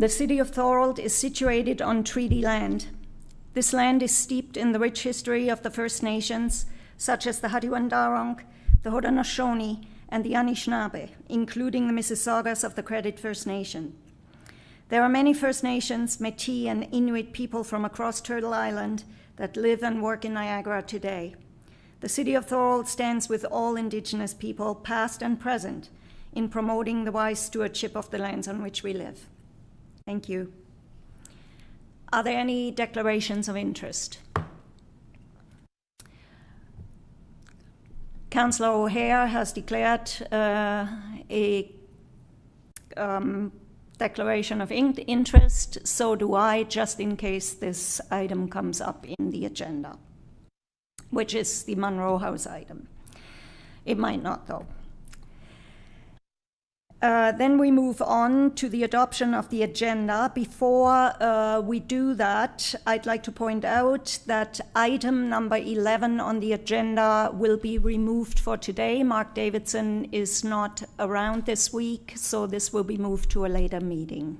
The city of Thorold is situated on treaty land. This land is steeped in the rich history of the First Nations, such as the Hadiwandawang, the Haudenosaunee, and the Anishinaabe, including the Mississaugas of the Credit First Nation. There are many First Nations, Métis, and Inuit people from across Turtle Island that live and work in Niagara today. The city of Thorold stands with all Indigenous people, past and present, in promoting the wise stewardship of the lands on which we live. Thank you. Are there any declarations of interest? Councillor O'Hare has declared a declaration of interest, so do I, just in case this item comes up in the agenda, which is the Munro House item. It might not, though. Then we move on to the adoption of the agenda. Before we do that, I'd like to point out that item number 11 on the agenda will be removed for today. Mark Davidson is not around this week, so this will be moved to a later meeting.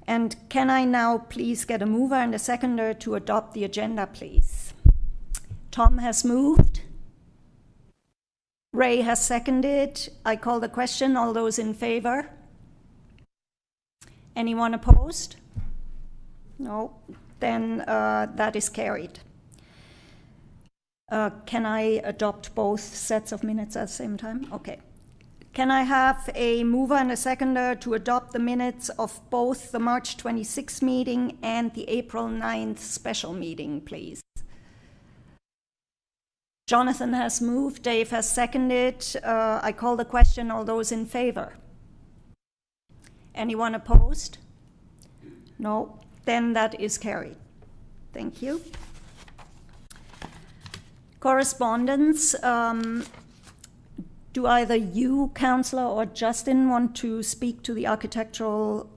And can I now please get a mover and a seconder to adopt the agenda, please? Tom has moved. Ray has seconded. I call the question. All those in favor? Anyone opposed? No. Then that is carried. Can I adopt both sets of minutes at the same time? Okay. Can I have a mover and a seconder to adopt the minutes of both the March 26th meeting and the April 9th special meeting, please? Jonathan has moved, Dave has seconded. I call the question. All those in favor? Anyone opposed? No. Then that is carried. Thank you. Correspondence. Do either you, Councillor, or Justin want to speak to the architectural?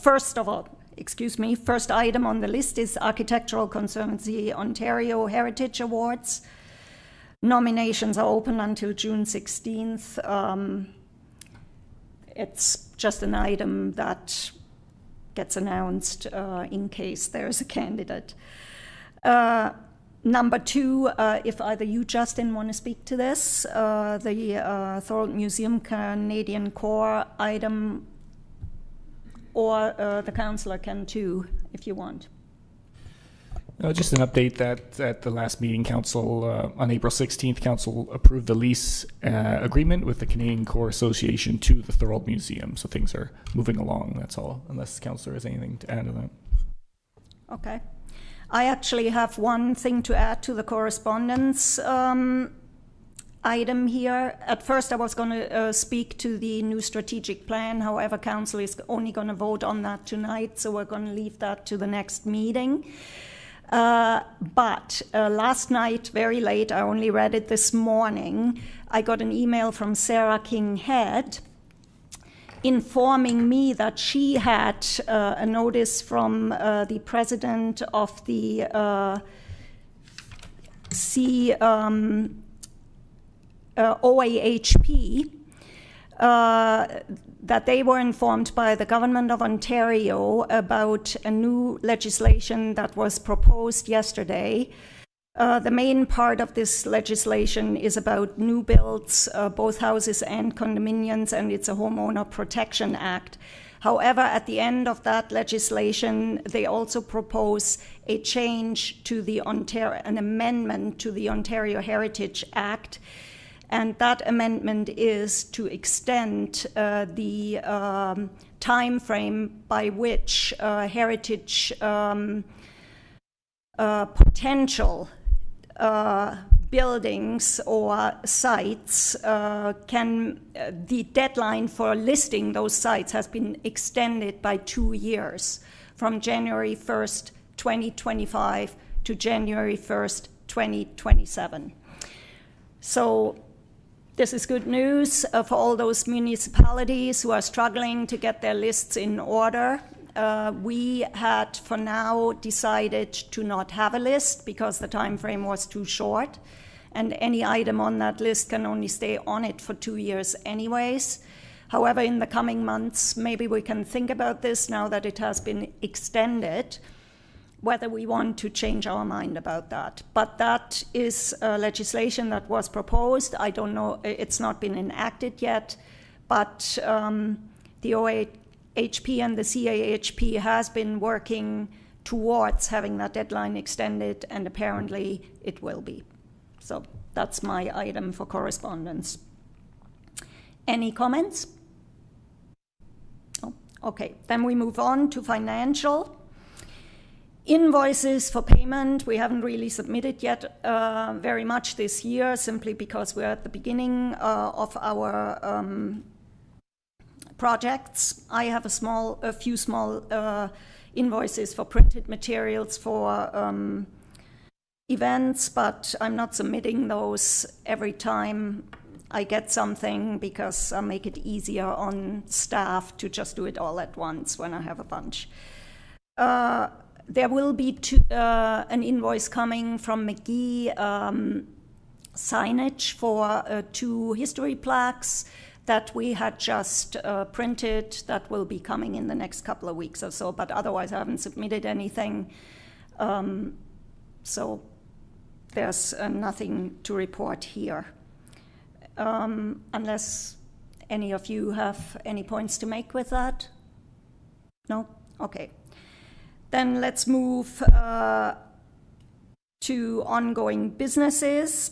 First of all, excuse me, first item on the list is Architectural Conservancy Ontario Heritage Awards. Nominations are open until June 16th. It's just an item that gets announced in case there's a candidate. Number two, if either you, Justin, want to speak to this, the Thorold Museum Canadian Corps item, or the councillor can too, if you want. Just an update that at the last meeting, Council, on April 16th, Council approved the lease agreement with the Canadian Corps Association to the Thorold Museum. So things are moving along, that's all, unless Councillor has anything to add to that. Okay. I actually have one thing to add to the correspondence item here. At first I was going to speak to the new strategic plan. However, Council is only going to vote on that tonight, so we're going to leave that to the next meeting. But last night, very late, I only read it this morning, I got an email from Sarah King-Head informing me that she had a notice from the president of the OAHP that they were informed by the Government of Ontario about a new legislation that was proposed yesterday. The main part of this legislation is about new builds, both houses and condominiums, and it's a Homeowner Protection Act. However, at the end of that legislation, they also propose a change to an amendment to the Ontario Heritage Act. And that amendment is to extend the time frame by which heritage potential buildings or sites the deadline for listing those sites has been extended by 2 years, from January 1st, 2025 to January 1st, 2027. So this is good news for all those municipalities who are struggling to get their lists in order. We had, for now, decided to not have a list because the time frame was too short, and any item on that list can only stay on it for 2 years anyways. However, in the coming months, maybe we can think about this now that it has been extended, whether we want to change our mind about that. But that is legislation that was proposed. I don't know, it's not been enacted yet, but the OHP and the CAHP has been working towards having that deadline extended, and apparently it will be. So that's my item for correspondence. Any comments? Oh, okay, then we move on to financial. Invoices for payment, we haven't really submitted yet very much this year, simply because we're at the beginning of our projects. I have a few small invoices for printed materials for events, but I'm not submitting those every time I get something, because I make it easier on staff to just do it all at once when I have a bunch. There will be an invoice coming from McGee signage for 2 history plaques that we had just printed. That will be coming in the next couple of weeks or so, but otherwise I haven't submitted anything. So there's nothing to report here. Unless any of you have any points to make with that? No? Okay. Then let's move to ongoing businesses.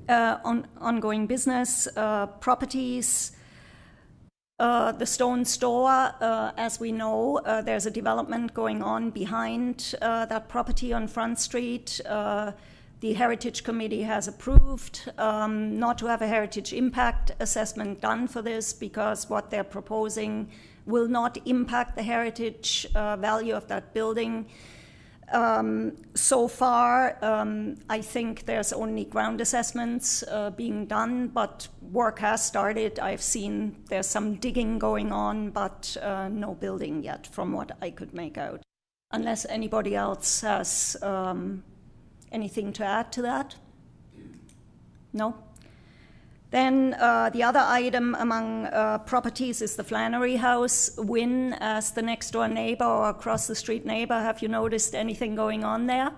Ongoing business properties. The Stone Store, as we know, there's a development going on behind that property on Front Street. The Heritage Committee has approved not to have a heritage impact assessment done for this, because what they're proposing will not impact the heritage value of that building. So far, I think there's only ground assessments being done, but work has started. I've seen there's some digging going on, but no building yet, from what I could make out. Unless anybody else has anything to add to that? No? Then the other item among properties is the Flannery House. Wynn, as the next door neighbor or across the street neighbor, have you noticed anything going on there?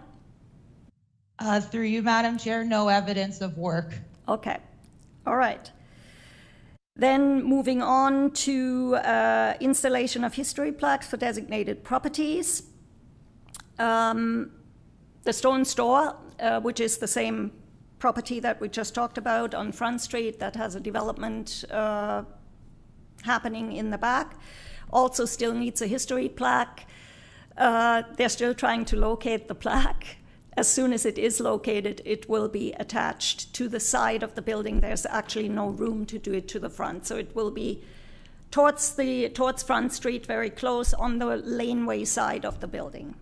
Through you, Madam Chair, no evidence of work. Okay, all right. Then moving on to installation of history plaques for designated properties. The Stone Store, which is the same property that we just talked about on Front Street, that has a development happening in the back, also still needs a history plaque. They're still trying to locate the plaque. As soon as it is located, it will be attached to the side of the building. There's actually no room to do it to the front, so it will be towards Front Street, very close on the laneway side of the building.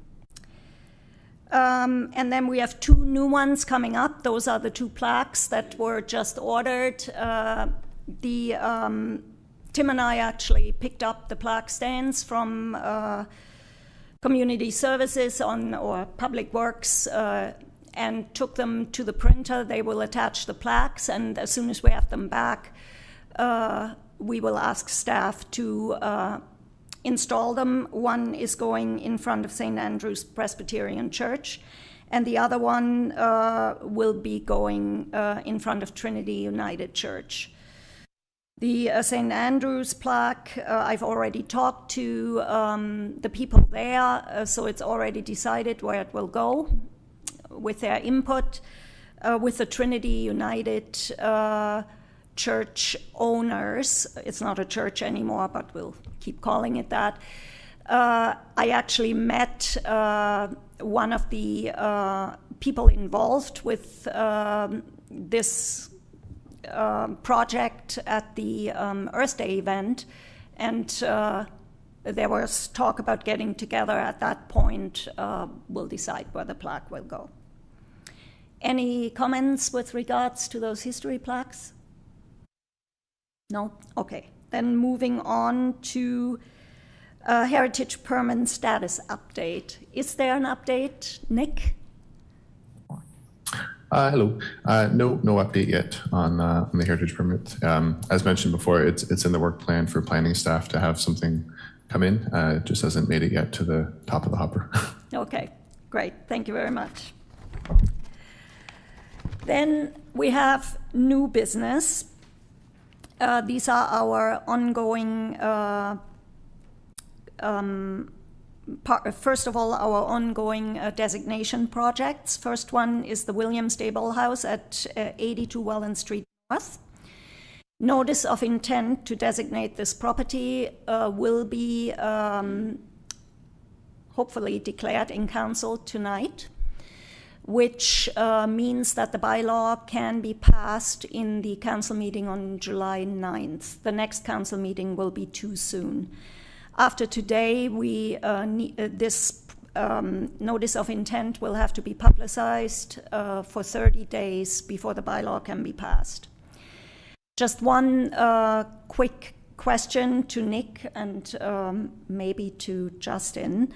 And then we have 2 new ones coming up. Those are the 2 plaques that were just ordered. Tim and I actually picked up the plaque stands from Community Services or Public Works and took them to the printer. They will attach the plaques, and as soon as we have them back, we will ask staff to install them. One is going in front of St. Andrew's Presbyterian Church, and the other one will be going in front of Trinity United Church. The St. Andrew's plaque, I've already talked to the people there, so it's already decided where it will go with their input. With the Trinity United Church owners, it's not a church anymore, but we'll keep calling it that. I actually met one of the people involved with this project at the Earth Day event, and there was talk about getting together at that point. We'll decide where the plaque will go. Any comments with regards to those history plaques? No? Okay. Then moving on to Heritage Permanent Status update. Is there an update, Nick? Hello. No update yet on the heritage permit. As mentioned before, it's in the work plan for planning staff to have something come in. It just hasn't made it yet to the top of the hopper. Okay, great. Thank you very much. Then we have new business. These are our ongoing, first of all, our ongoing designation projects. First one is the Williams Stable House at 82 Welland Street North. Notice of intent to designate this property will be hopefully declared in council tonight, which means that the bylaw can be passed in the council meeting on July 9th. The next council meeting will be too soon. After today, this notice of intent will have to be publicized for 30 days before the bylaw can be passed. Just one quick question to Nick and maybe to Justin.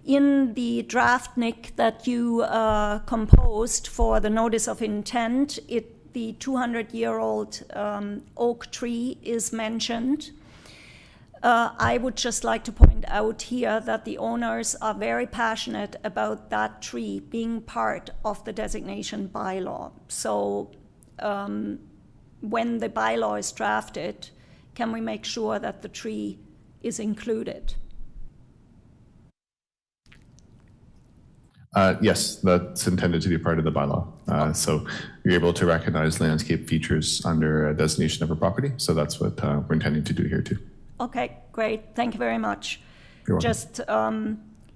In the draft, Nick, that you composed for the notice of intent, the 200-year-old oak tree is mentioned. I would just like to point out here that the owners are very passionate about that tree being part of the designation bylaw. So when the bylaw is drafted, can we make sure that the tree is included? Yes, that's intended to be part of the bylaw. So you're able to recognize landscape features under a designation of a property. So that's what we're intending to do here too. Okay, great. Thank you very much. You're welcome. Just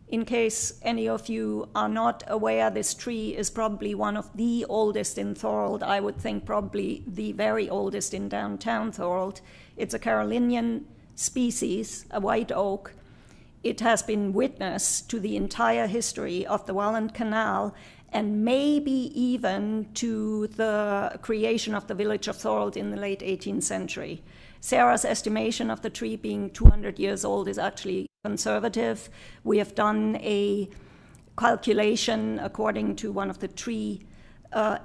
in case any of you are not aware, this tree is probably one of the oldest in Thorold. I would think probably the very oldest in downtown Thorold. It's a Carolinian species, a white oak. It has been witness to the entire history of the Welland Canal and maybe even to the creation of the village of Thorold in the late 18th century. Sarah's estimation of the tree being 200 years old is actually conservative. We have done a calculation according to one of the tree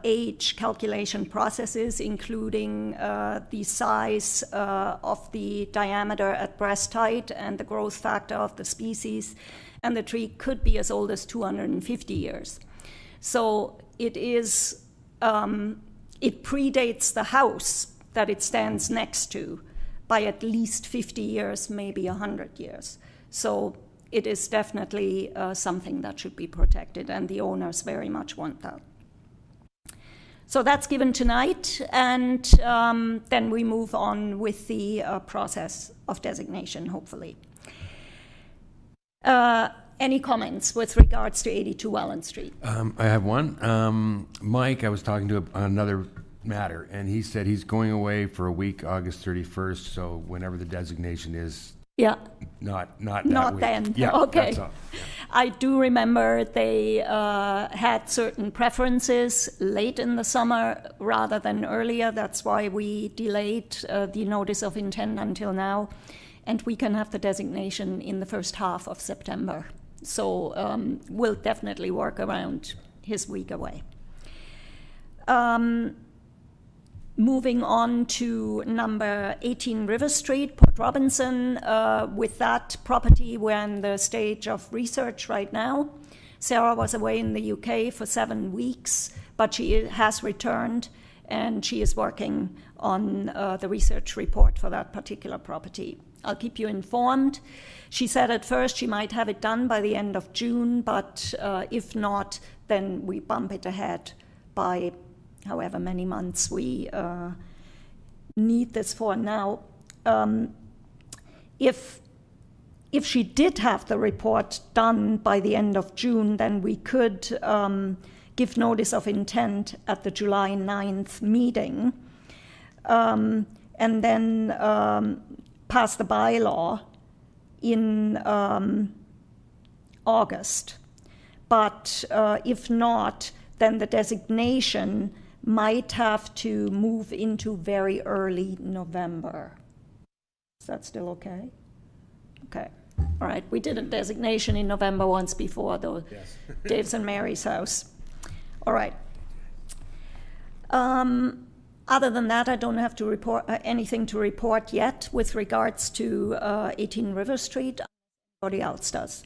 age calculation processes, including the size of the diameter at breast height and the growth factor of the species, and the tree could be as old as 250 years. So it is, it predates the house that it stands next to by at least 50 years, maybe 100 years. So it is definitely something that should be protected, and the owners very much want that. So that's given tonight, and then we move on with the process of designation, hopefully. Any comments with regards to 82 Welland Street? I have one. Mike, I was talking to on another matter, and he said he's going away for a week, August 31st, so whenever the designation is. Yeah. Not that week. Then. Yeah, okay. That's all. Yeah. I do remember they had certain preferences late in the summer rather than earlier. That's why we delayed the notice of intent until now. And we can have the designation in the first half of September. So we'll definitely work around his week away. Moving on to number 18 River Street, Port Robinson. With that property, we're in the stage of research right now. Sarah was away in the UK for 7 weeks, but she has returned, and she is working on the research report for that particular property. I'll keep you informed. She said at first she might have it done by the end of June, but if not, then we bump it ahead by however many months we need this for. Now, if she did have the report done by the end of June, then we could give notice of intent at the July 9th meeting, and then pass the bylaw in August. But if not, then the designation might have to move into very early November. Is that still okay? Okay. All right. We did a designation in November once before, though. Yes. Dave's and Mary's house. All right. Other than that, I don't have to report anything to report yet with regards to 18 River Street. Anybody else does?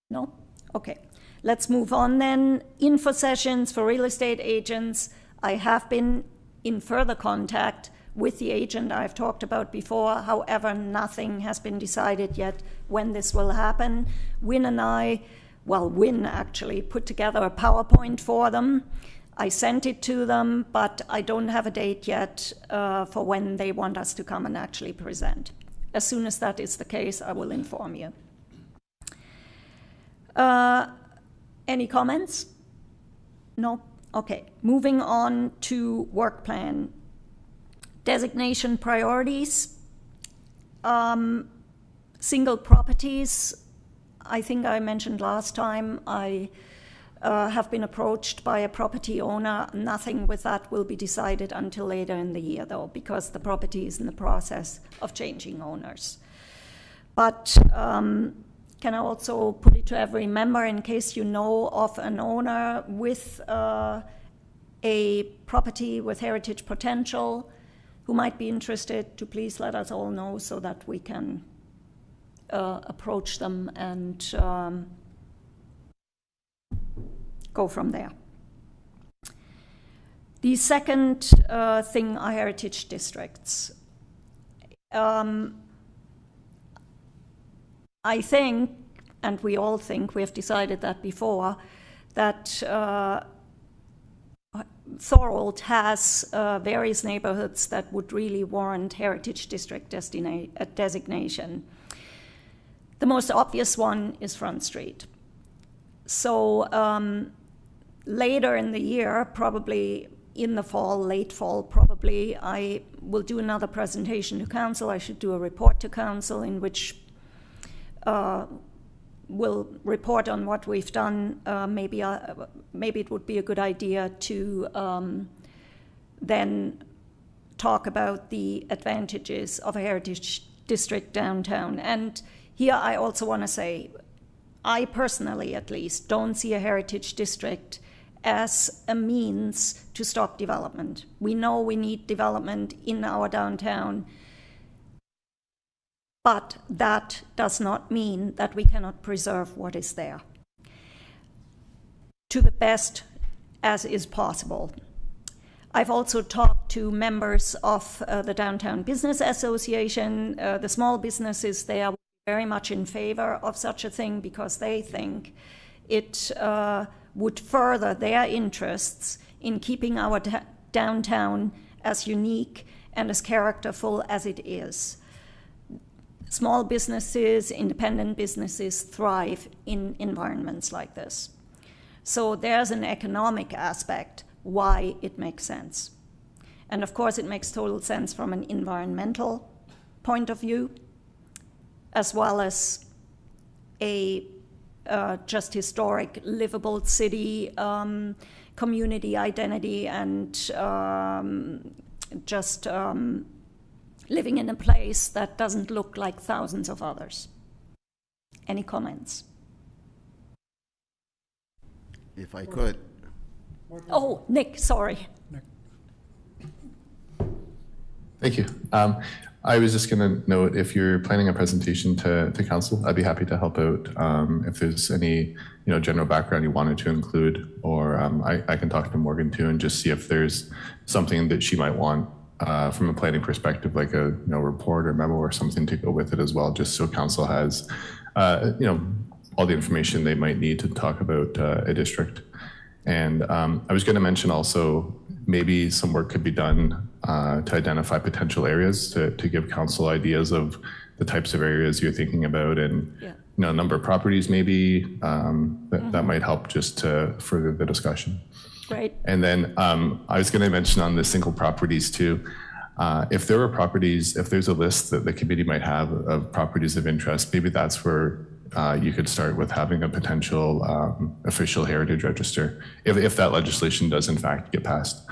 No? Okay. Let's move on then. Info sessions for real estate agents. I have been in further contact with the agent I've talked about before. However, nothing has been decided yet when this will happen. Win actually put together a PowerPoint for them. I sent it to them, but I don't have a date yet for when they want us to come and actually present. As soon as that is the case, I will inform you. Any comments? No? Okay. Moving on to work plan. Designation priorities. Single properties. I think I mentioned last time I have been approached by a property owner. Nothing with that will be decided until later in the year, though, because the property is in the process of changing owners. But can I also put it to every member, in case you know of an owner with a property with heritage potential who might be interested, to please let us all know so that we can approach them and go from there. The second thing are heritage districts. I think, and we all think, we have decided that before, that Thorold has various neighborhoods that would really warrant heritage district designation. The most obvious one is Front Street. So later in the year, probably in the fall, late fall probably, I will do another presentation to council. I should do a report to council in which we'll report on what we've done. Maybe it would be a good idea to then talk about the advantages of a heritage district downtown. And here I also want to say, I personally, at least, don't see a heritage district as a means to stop development. We know we need development in our downtown, but that does not mean that we cannot preserve what is there to the best as is possible. I've also talked to members of the Downtown Business Association. The small businesses there are very much in favor of such a thing because they think it would further their interests in keeping our downtown as unique and as characterful as it is. Small businesses, independent businesses thrive in environments like this. So there's an economic aspect why it makes sense. And of course, it makes total sense from an environmental point of view, as well as a just historic, livable city, community identity, and just living in a place that doesn't look like thousands of others. Any comments? If I could. Oh, Nick, sorry. Thank you. I was just going to note, if you're planning a presentation to council, I'd be happy to help out. If there's any general background you wanted to include, or I can talk to Morgan too and just see if there's something that she might want from a planning perspective, like a report or memo or something to go with it as well, just so council has all the information they might need to talk about a district. And I was going to mention also maybe some work could be done to identify potential areas to give council ideas of the types of areas you're thinking about, and number of properties maybe that might help just to further the discussion. Right. And then I was going to mention on the single properties too, if there are properties, if there's a list that the committee might have of properties of interest, maybe that's where you could start with having a potential official heritage register. If that legislation does in fact get passed,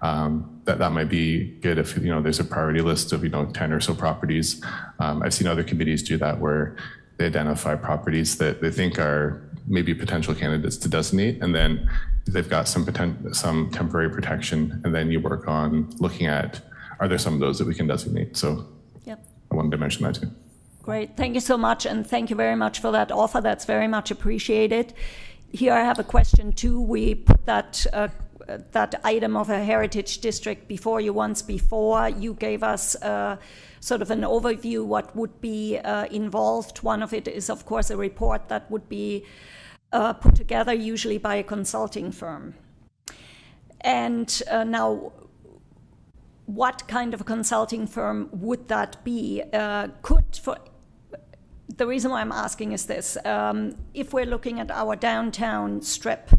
that might be good. If there's a priority list of 10 or so properties. I've seen other committees do that, where they identify properties that they think are maybe potential candidates to designate, and then they've got some temporary protection, and then you work on looking at, are there some of those that we can designate? So Yep. I wanted to mention that too. Great. Thank you so much, and thank you very much for that offer. That's very much appreciated. Here I have a question too. We put that item of a heritage district before you once before. You gave us sort of an overview what would be involved. One of it is, of course, a report that would be put together usually by a consulting firm. And now, what kind of a consulting firm would that be? The reason why I'm asking is this. If we're looking at our downtown strip,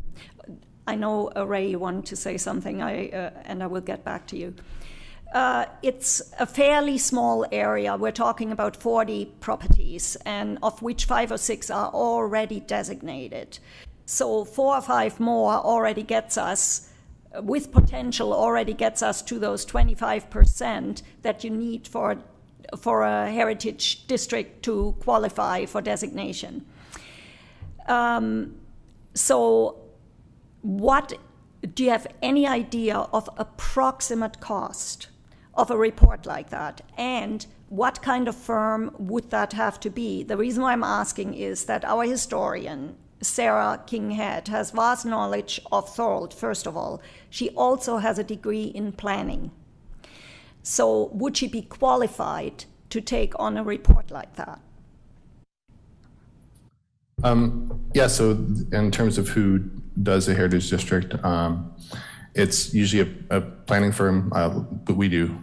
I know, Ray, you want to say something, and I will get back to you. It's a fairly small area. We're talking about 40 properties, and of which 5 or 6 are already designated. So 4 or 5 more already gets us, with potential, already gets us to those 25% that you need for a heritage district to qualify for designation. So what do you have any idea of approximate cost of a report like that? And what kind of firm would that have to be? The reason why I'm asking is that our historian, Sarah King-Head, has vast knowledge of Thorold, first of all. She also has a degree in planning. So would she be qualified to take on a report like that? Yeah, so in terms of who does a heritage district, it's usually a planning firm, but we do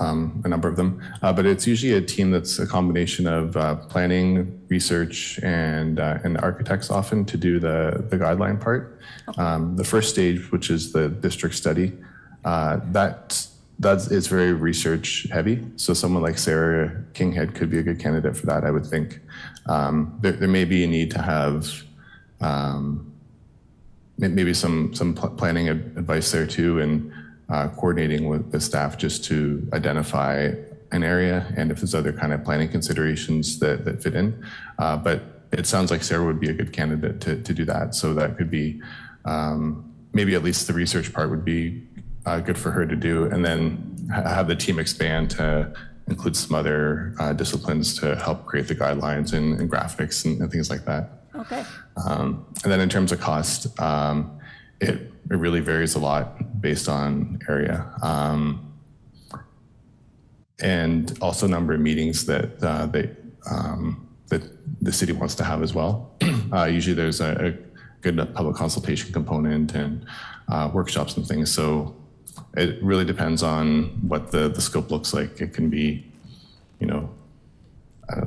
a number of them. But it's usually a team that's a combination of planning, research, and architects often to do the guideline part. Okay. The first stage, which is the district study, that is very research heavy. So someone like Sarah King-Head could be a good candidate for that, I would think. There may be a need to have maybe some planning advice there too, and coordinating with the staff just to identify an area and if there's other kind of planning considerations that fit in. But it sounds like Sarah would be a good candidate to do that. So that could be maybe at least the research part would be good for her to do, and then have the team expand to include some other disciplines to help create the guidelines and graphics and things like that. Okay. And then in terms of cost, it really varies a lot based on area, and also number of meetings that that the city wants to have as well. Usually there's a good public consultation component and workshops and things. So it really depends on what the scope looks like. It can be,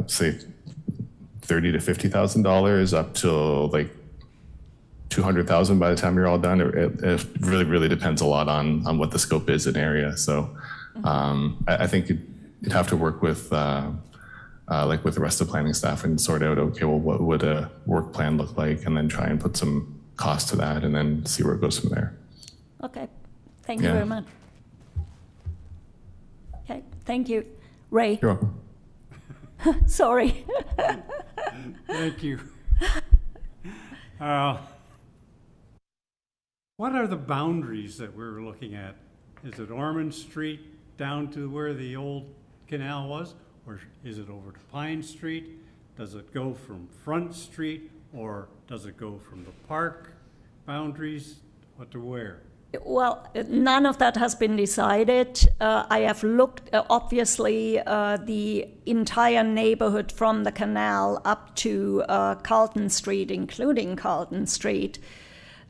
say $30,000 to $50,000 up to like $200,000 by the time you're all done. It really, really depends a lot on what the scope is in area. So I think you'd have to work with like with the rest of the planning staff and sort out, okay, well, what would a work plan look like, and then try and put some cost to that, and then see where it goes from there. Okay, thank you very much. Okay, thank you. Ray. You're welcome. Sorry. Thank you. What are the boundaries that we're looking at? Is it Ormond Street down to where the old canal was? Or is it over to Pine Street? Does it go from Front Street, or does it go from the park boundaries? What to where? Well, none of that has been decided. I have looked, obviously, the entire neighborhood from the canal up to Carlton Street, including Carlton Street,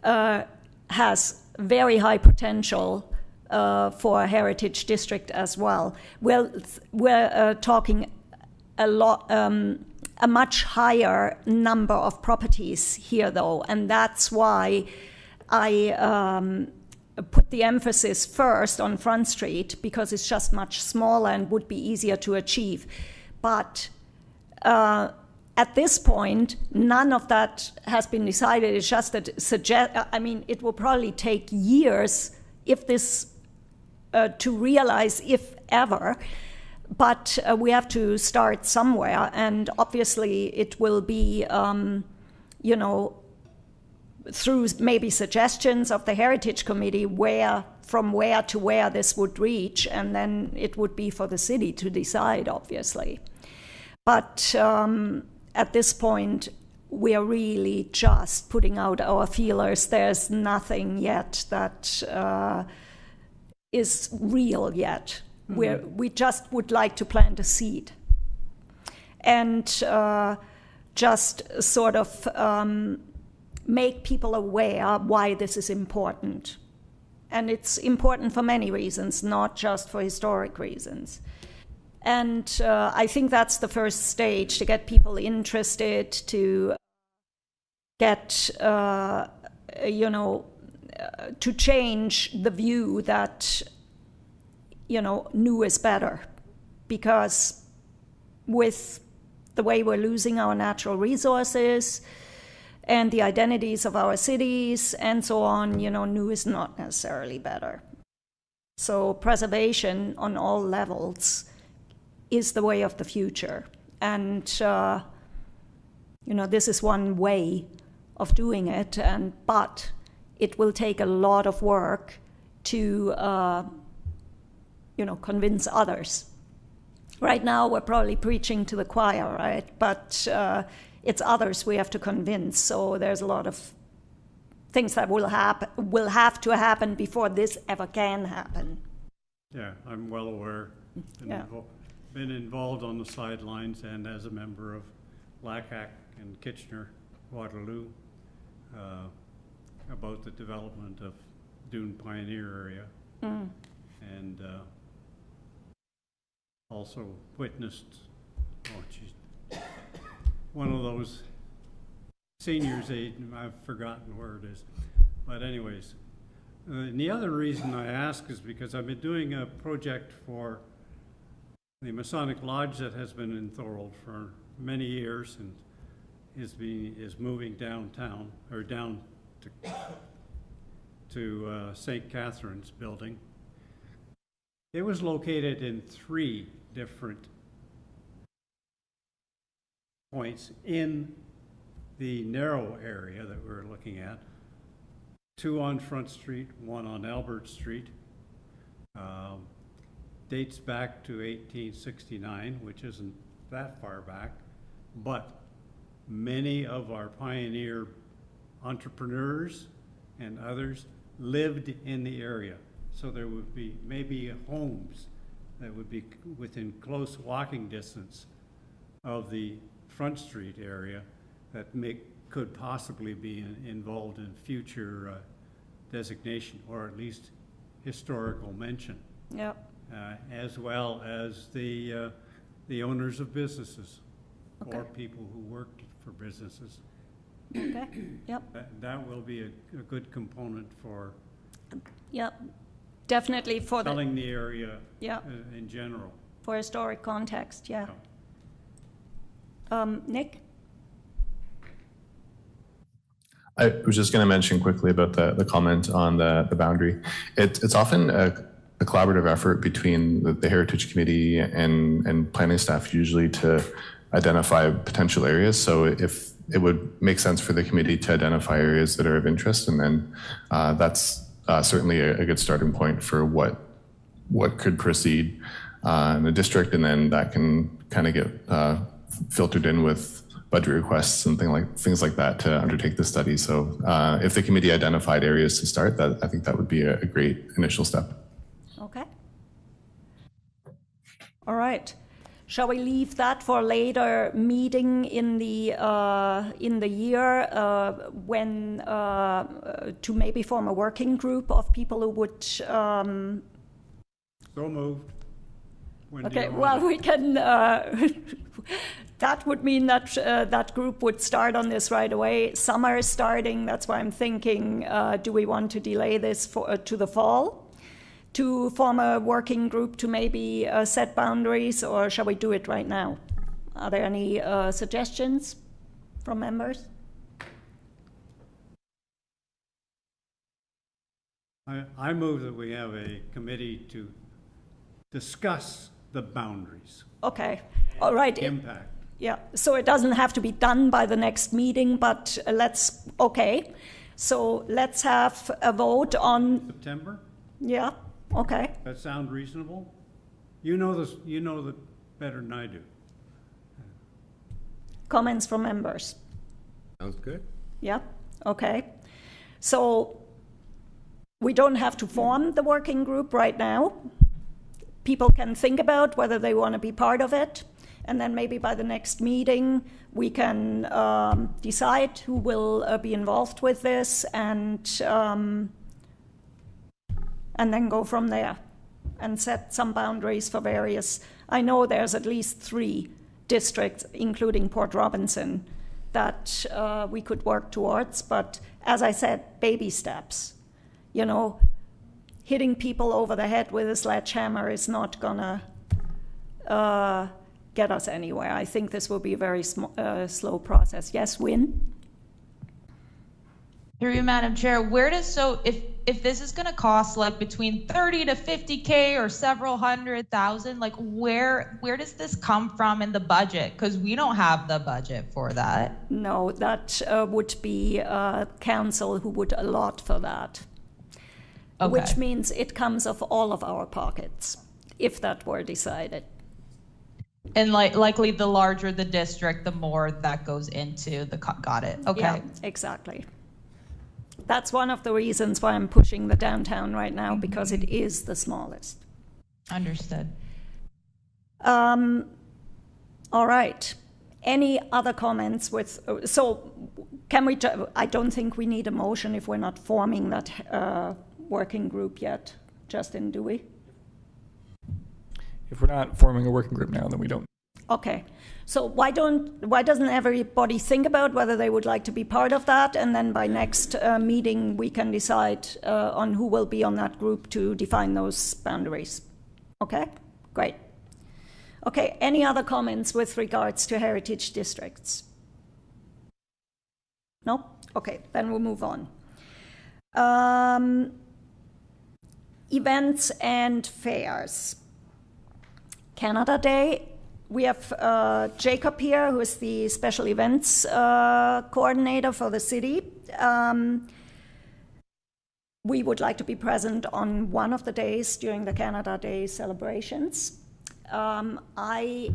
has very high potential for a heritage district as well. Well, we're talking a much higher number of properties here, though, and that's why I put the emphasis first on Front Street, because it's just much smaller and would be easier to achieve. But at this point, none of that has been decided. It's just that it will probably take years if this to realize, if ever. But we have to start somewhere, and obviously it will be, through maybe suggestions of the Heritage Committee from where to where this would reach, and then it would be for the city to decide, obviously. But at this point, we are really just putting out our feelers. There's nothing yet that is real yet. We just would like to plant a seed and just sort of make people aware why this is important. And it's important for many reasons, not just for historic reasons. And I think that's the first stage, to get people interested, to get, to change the view that, new is better. Because with the way we're losing our natural resources and the identities of our cities and so on, new is not necessarily better. So preservation on all levels is the way of the future. And, this is one way of doing it, but it will take a lot of work to, convince others. Right now, we're probably preaching to the choir, right? But it's others we have to convince. So there's a lot of things that will have to happen before this ever can happen. Yeah, I'm well aware. Been involved on the sidelines and as a member of LACAC and Kitchener-Waterloo about the development of Dune Pioneer area. And also witnessed, one of those seniors aid, I've forgotten where it is. But anyways, and the other reason I ask is because I've been doing a project for the Masonic Lodge that has been in Thorold for many years and is moving downtown, or down to St. Catherine's building. It was located in 3 different points in the narrow area that we're looking at. 2 on Front Street, 1 on Albert Street. Dates back to 1869, which isn't that far back, but many of our pioneer entrepreneurs and others lived in the area. So there would be maybe homes that would be within close walking distance of the Front Street area that could possibly be involved in future designation, or at least historical mention. Yep. As well as the owners of businesses, Okay. or people who worked for businesses. Okay. Yep. That will be a good component for Yep. Definitely for selling the area Yeah. In general. For historic context, yeah. Nick? I was just going to mention quickly about the comment on the boundary. It's often a collaborative effort between the Heritage Committee and planning staff, usually, to identify potential areas. So if it would make sense for the committee to identify areas that are of interest, and then that's certainly a good starting point for what could proceed in the district, and then that can kind of get filtered in with budget requests and things like that to undertake the study. So if the committee identified areas to start, I think that would be a great initial step. Okay. All right. Shall we leave that for a later meeting in the year when to maybe form a working group of people who would? So moved. Okay. Well, we can. That would mean that that group would start on this right away. Summer is starting. That's why I'm thinking: do we want to delay this to the fall, to form a working group to maybe set boundaries, or shall we do it right now? Are there any suggestions from members? I move that we have a committee to discuss the boundaries. Okay. All right. Impact. Yeah. So it doesn't have to be done by the next meeting, but okay. So let's have a vote on, September? yeah, okay. That sound reasonable? You know this, you know that better than I do. Comments from members? Sounds good. Yeah, okay. So we don't have to form the working group right now. People can think about whether they want to be part of it. And then maybe by the next meeting, we can decide who will be involved with this and then go from there and set some boundaries for various. I know there's at least 3 districts, including Port Robinson, that we could work towards. But as I said, baby steps. You know, hitting people over the head with a sledgehammer is not gonna get us anywhere. I think this will be a very slow process. Yes, Win? Through you, Madam Chair, where does, so if this is gonna cost like between 30 to 50K or several $100,000, like where does this come from in the budget? Because we don't have the budget for that. No, that would be council who would allot for that. Okay. Which means it comes off all of our pockets, if that were decided. And likely the larger the district, the more that goes into the, got it, okay. Yeah, exactly. That's one of the reasons why I'm pushing the downtown right now, because it is the smallest. Understood. All right. Any other comments with, so can we, I don't think we need a motion if we're not forming that working group yet, Justin, do we? If we're not forming a working group now, then we don't. Okay, so why doesn't everybody think about whether they would like to be part of that, and then by next meeting we can decide on who will be on that group to define those boundaries. Okay, great. Okay, any other comments with regards to heritage districts? No? Okay, then we'll move on. Events and fairs. Canada Day. We have Jacob here, who is the special events coordinator for the city. We would like to be present on one of the days during the Canada Day celebrations. I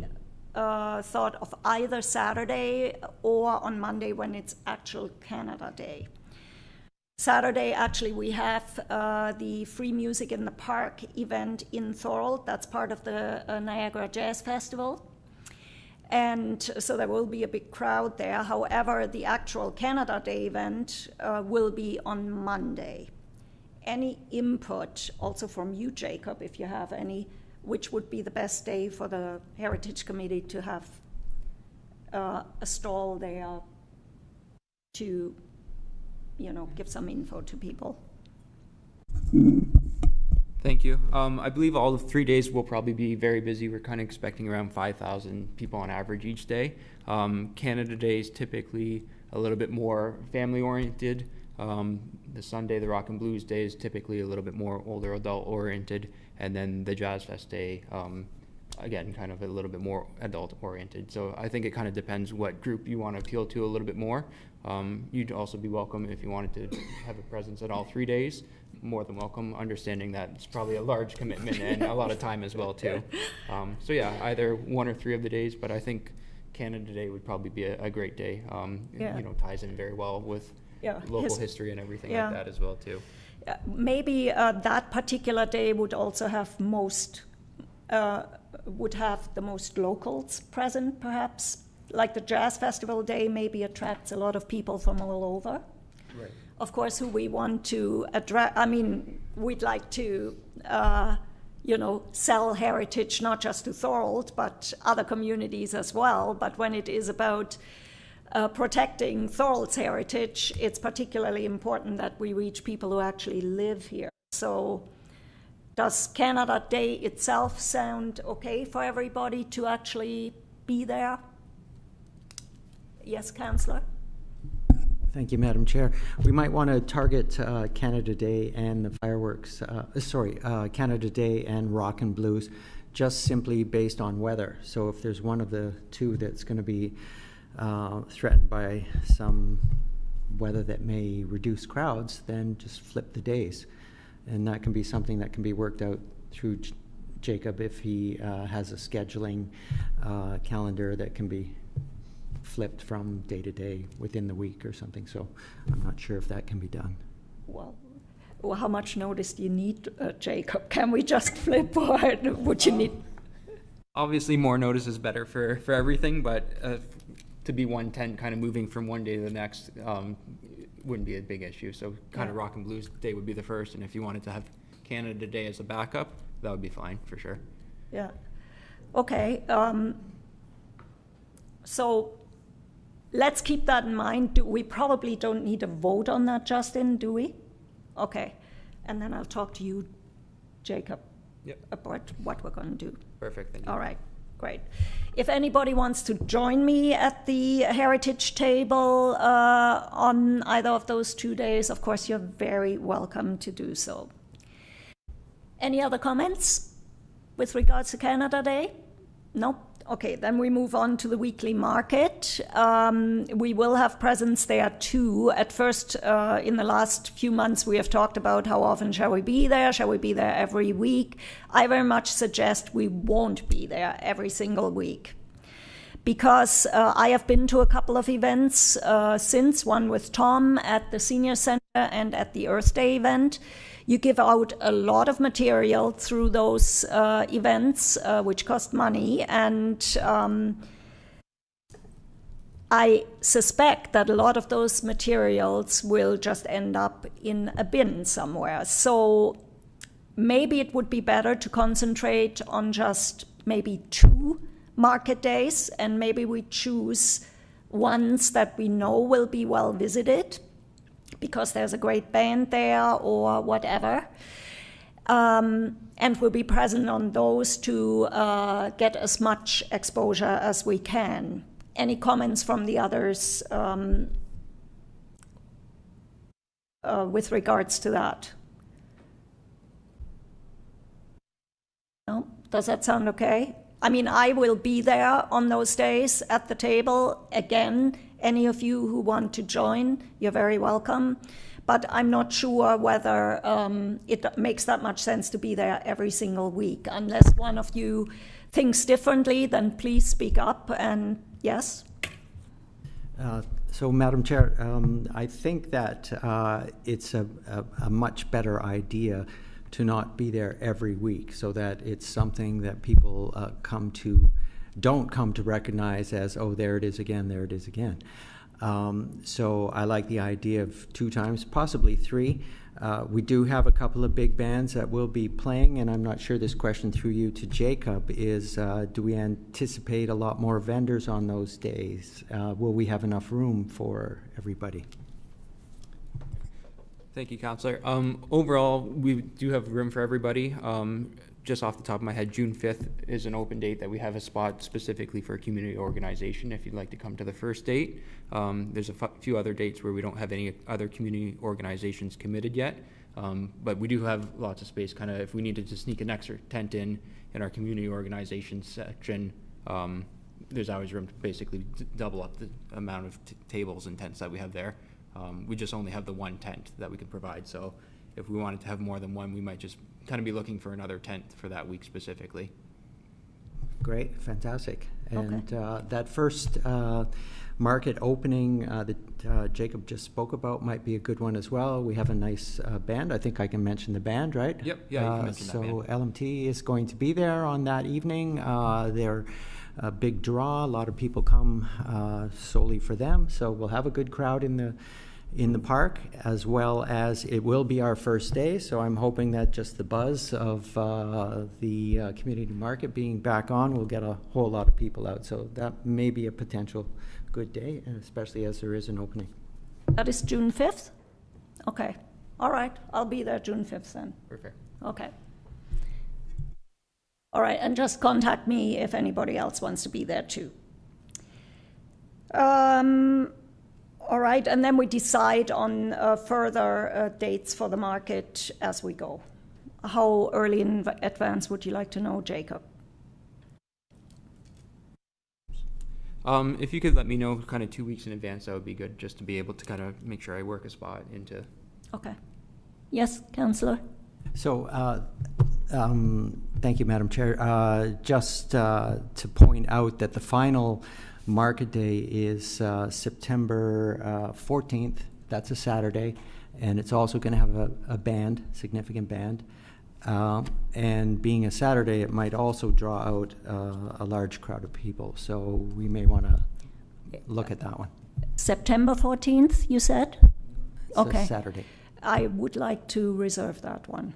thought of either Saturday or on Monday when it's actual Canada Day. Saturday, actually, we have the Free Music in the Park event in Thorold. That's part of the Niagara Jazz Festival. And so there will be a big crowd there. However, the actual Canada Day event will be on Monday. Any input, also from you, Jacob, if you have any, which would be the best day for the Heritage Committee to have a stall there to, you know, give some info to people. Thank you. I believe all of 3 days will probably be very busy. We're kind of expecting around 5,000 people on average each day. Canada Day is typically a little bit more family oriented. The Sunday, the Rock and Blues Day, is typically a little bit more older adult oriented. And then the Jazz Fest Day, again, kind of a little bit more adult oriented. So I think it kind of depends what group you want to appeal to a little bit more. You'd also be welcome if you wanted to have a presence at all 3 days. More than welcome, understanding that it's probably a large commitment and a lot of time as well too. So yeah, either 1 or 3 of the days, but I think Canada Day would probably be a great day. You know, ties in very well with local history and everything like that as well too. Maybe that particular day would also have would have the most locals present, perhaps. Like the Jazz Festival Day maybe attracts a lot of people from all over. Right. Of course, who we want to address, I mean, we'd like to, you know, sell heritage not just to Thorold, but other communities as well. But when it is about protecting Thorold's heritage, it's particularly important that we reach people who actually live here. So does Canada Day itself sound okay for everybody to actually be there? Yes, Councillor? Thank you, Madam Chair. We might want to target Canada Day and the fireworks, Canada Day and Rock and Blues, just simply based on weather. So if there's one of the two that's going to be threatened by some weather that may reduce crowds, then just flip the days. And that can be something that can be worked out through Jacob if he has a scheduling calendar that can be flipped from day to day within the week or something. So I'm not sure if that can be done. Well, how much notice do you need, Jacob? Can we just flip, or would you need? Obviously, more notice is better for everything, but to be one tent kind of moving from one day to the next wouldn't be a big issue. So kind of Rock and Blues Day would be the first, and if you wanted to have Canada Day as a backup, that would be fine for sure. Yeah. Okay. So let's keep that in mind. We probably don't need a vote on that, Justin, do we? Okay. And then I'll talk to you, Jacob, about what we're going to do. Perfect. Thank you. All right. Great. If anybody wants to join me at the Heritage Table on either of those 2 days, of course, you're very welcome to do so. Any other comments with regards to Canada Day? No? Okay, then we move on to the weekly market. We will have presence there too. At first, in the last few months, we have talked about how often shall we be there? Shall we be there every week? I very much suggest we won't be there every single week. Because I have been to a couple of events since, one with Tom at the Senior Center and at the Earth Day event. You give out a lot of material through those events, which cost money, and I suspect that a lot of those materials will just end up in a bin somewhere. So maybe it would be better to concentrate on just maybe 2 market days, and maybe we choose ones that we know will be well visited, because there's a great band there or whatever. And we'll be present on those to get as much exposure as we can. Any comments from the others with regards to that? No? Does that sound okay? I mean, I will be there on those days at the table. Again, any of you who want to join, you're very welcome. But I'm not sure whether it makes that much sense to be there every single week. Unless one of you thinks differently, then please speak up. And yes? So, Madam Chair, I think that it's a much better idea to not be there every week, so that it's something that people don't come to recognize as, oh, there it is again, there it is again. So I like the idea of 2 times, possibly 3. We do have a couple of big bands that will be playing, and I'm not sure this question through you to Jacob is, do we anticipate a lot more vendors on those days? Will we have enough room for everybody? Thank you, Councillor. Overall, we do have room for everybody. Just off the top of my head, June 5th is an open date that we have a spot specifically for a community organization if you'd like to come to the first date. There's a few other dates where we don't have any other community organizations committed yet, but we do have lots of space. Kind of if we needed to sneak an extra tent in our community organization section, there's always room to basically double up the amount of tables and tents that we have there. We just only have the 1 tent that we can provide, so if we wanted to have more than 1, we might just kind of be looking for another tent for that week specifically. Great, fantastic. And Okay. that first market opening that Jacob just spoke about might be a good one as well. We have a nice band. I think I can mention the band, right? Yep, yeah, you can mention that band. So LMT is going to be there on that evening. They're a big draw. A lot of people come solely for them. So we'll have a good crowd in the park, as well as it will be our first day. So I'm hoping that just the buzz of the community market being back on will get a whole lot of people out. So that may be a potential good day, especially as there is an opening. That is June 5th? Okay. All right. I'll be there June 5th then. Perfect. Okay. All right. And just contact me if anybody else wants to be there too. All right. And then we decide on further dates for the market as we go. How early in advance would you like to know, Jacob? If you could let me know kind of 2 weeks in advance, that would be good, just to be able to kind of make sure I work a spot into. Okay. Yes, Councillor. So, thank you, Madam Chair. Just to point out that the final market day is September 14th. That's a Saturday, and it's also going to have a band, significant band. And being a Saturday, it might also draw out a large crowd of people. So we may want to look at that one. September 14th, you said? It's okay. a Saturday. I would like to reserve that one.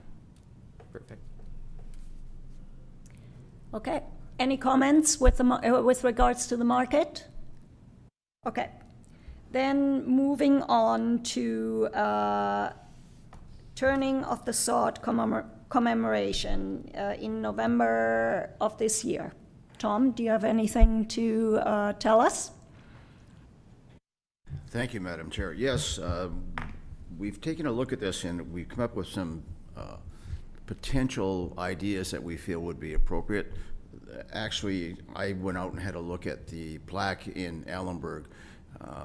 Perfect. Okay. Any comments with regards to the market? Okay. Then moving on to turning of the sod commemoration in November of this year. Tom, do you have anything to tell us? Thank you, Madam Chair. Yes, we've taken a look at this and we've come up with some potential ideas that we feel would be appropriate. Actually, I went out and had a look at the plaque in Allenburg.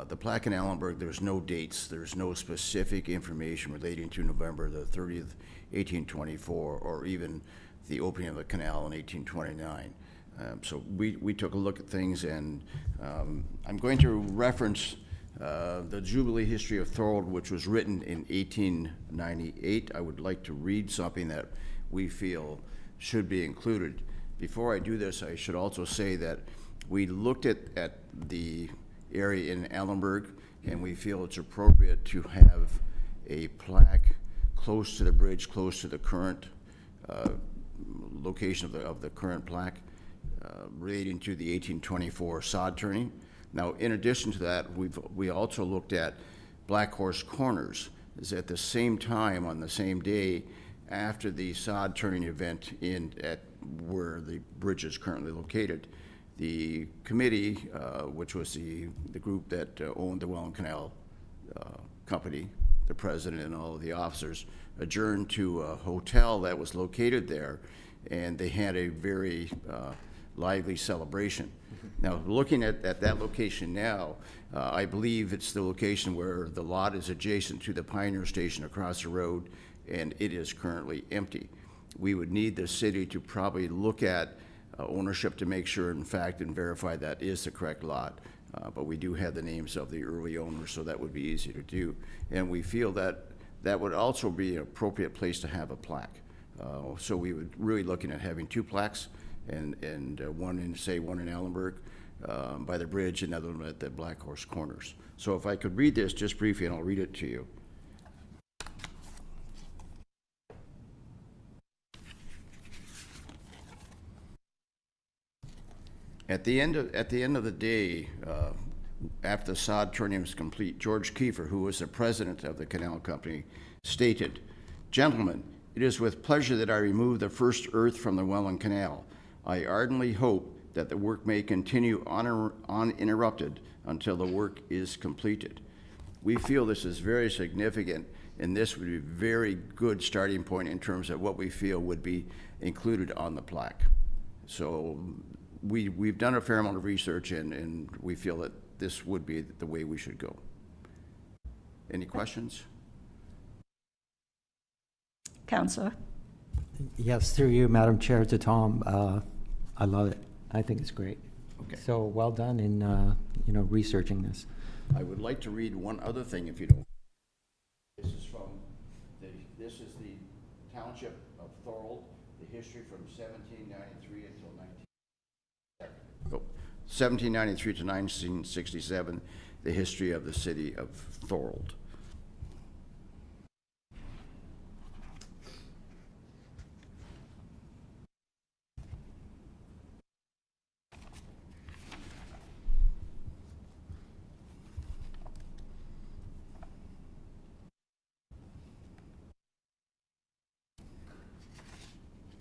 The plaque in Allenburg, there's no dates, there's no specific information relating to November the 30th, 1824, or even the opening of the canal in 1829. So we took a look at things, and I'm going to reference the Jubilee History of Thorold, which was written in 1898. I would like to read something that we feel should be included. Before I do this, I should also say that we looked at the area in Allenburg, and we feel it's appropriate to have a plaque close to the bridge, close to the current location of the current plaque relating to the 1824 sod turning. Now, in addition to that, we also looked at Black Horse Corners. Is at the same time, on the same day, after the sod turning event at where the bridge is currently located, the committee, which was the group that owned the Welland Canal Company, the president and all of the officers, adjourned to a hotel that was located there, and they had a very lively celebration. Now, looking at that location now, I believe it's the location where the lot is adjacent to the Pioneer Station across the road, and it is currently empty. We would need the city to probably look at ownership to make sure, in fact, and verify that is the correct lot. But we do have the names of the early owners, so that would be easy to do. And we feel that that would also be an appropriate place to have a plaque. So we would really looking at having two plaques, and one in Allenburg by the bridge, another one at the Black Horse Corners. So if I could read this just briefly, and I'll read it to you. At the end of the day, after the sod turning was complete, George Kiefer, who was the president of the canal company, stated, "Gentlemen, it is with pleasure that I remove the first earth from the Welland Canal. I ardently hope that the work may continue uninterrupted until the work is completed." We feel this is very significant, and this would be a very good starting point in terms of what we feel would be included on the plaque. So we've done a fair amount of research, and we feel that this would be the way we should go. Any questions? Councillor. Yes, through you, Madam Chair, to Tom. I love it. I think it's great. Okay. So well done in researching this. I would like to read one other thing, if you don't. This is the Township of Thorold, the history from 1793 until 1793 to 1967, the history of the city of Thorold.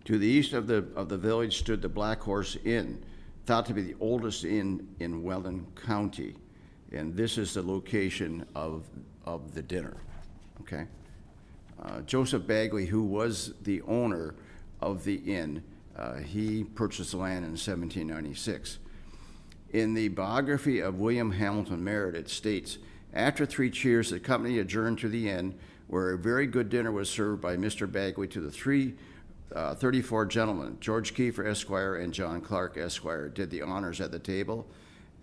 To the east of the village stood the Black Horse Inn, thought to be the oldest inn in Welland County, and this is the location of the dinner. Okay, Joseph Bagley, who was the owner of the inn, he purchased the land in 1796. In the biography of William Hamilton Merritt, it states, after 3 cheers, the company adjourned to the inn, where a very good dinner was served by Mr. Bagley to the 34 gentlemen. George Kiefer, Esquire, and John Clark, Esquire, did the honors at the table.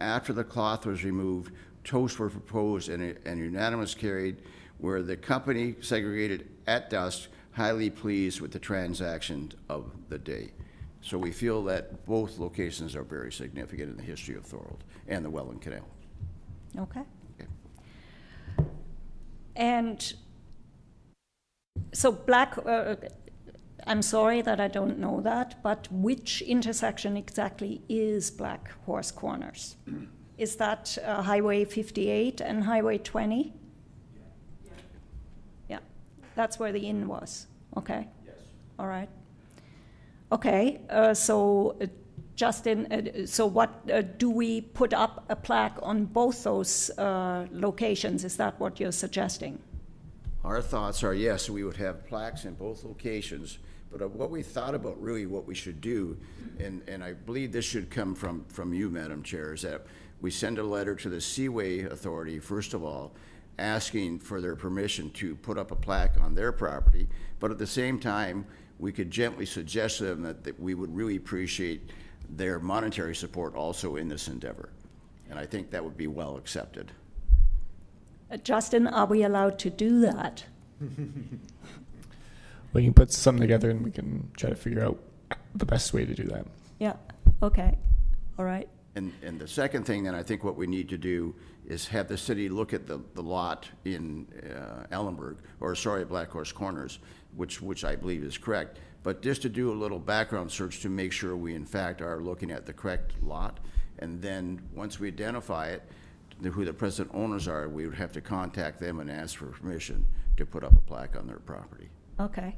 After the cloth was removed, toasts were proposed and unanimous carried, where the company segregated at dusk, highly pleased with the transaction of the day. So we feel that both locations are very significant in the history of Thorold and the Welland Canal. Okay. And so I'm sorry that I don't know that, but which intersection exactly is Black Horse Corners? Is that Highway 58 and Highway 20? Yeah, that's where the inn was. Okay. Yes. All right. Okay. So, Justin, so what do we put up a plaque on both those locations? Is that what you're suggesting? Our thoughts are, yes, we would have plaques in both locations, but what we thought about really what we should do, and I believe this should come from you, Madam Chair, is that we send a letter to the Seaway Authority, first of all, asking for their permission to put up a plaque on their property, but at the same time, we could gently suggest to them that we would really appreciate their monetary support also in this endeavor. And I think that would be well accepted. Justin, are we allowed to do that? We can put something together and we can try to figure out the best way to do that. Yeah, okay, all right. And the second thing then I think what we need to do is have the city look at the lot in Ellenburg, at Black Horse Corners, which I believe is correct, but just to do a little background search to make sure we in fact are looking at the correct lot, and then once we identify it, who the present owners are, we would have to contact them and ask for permission to put up a plaque on their property. Okay,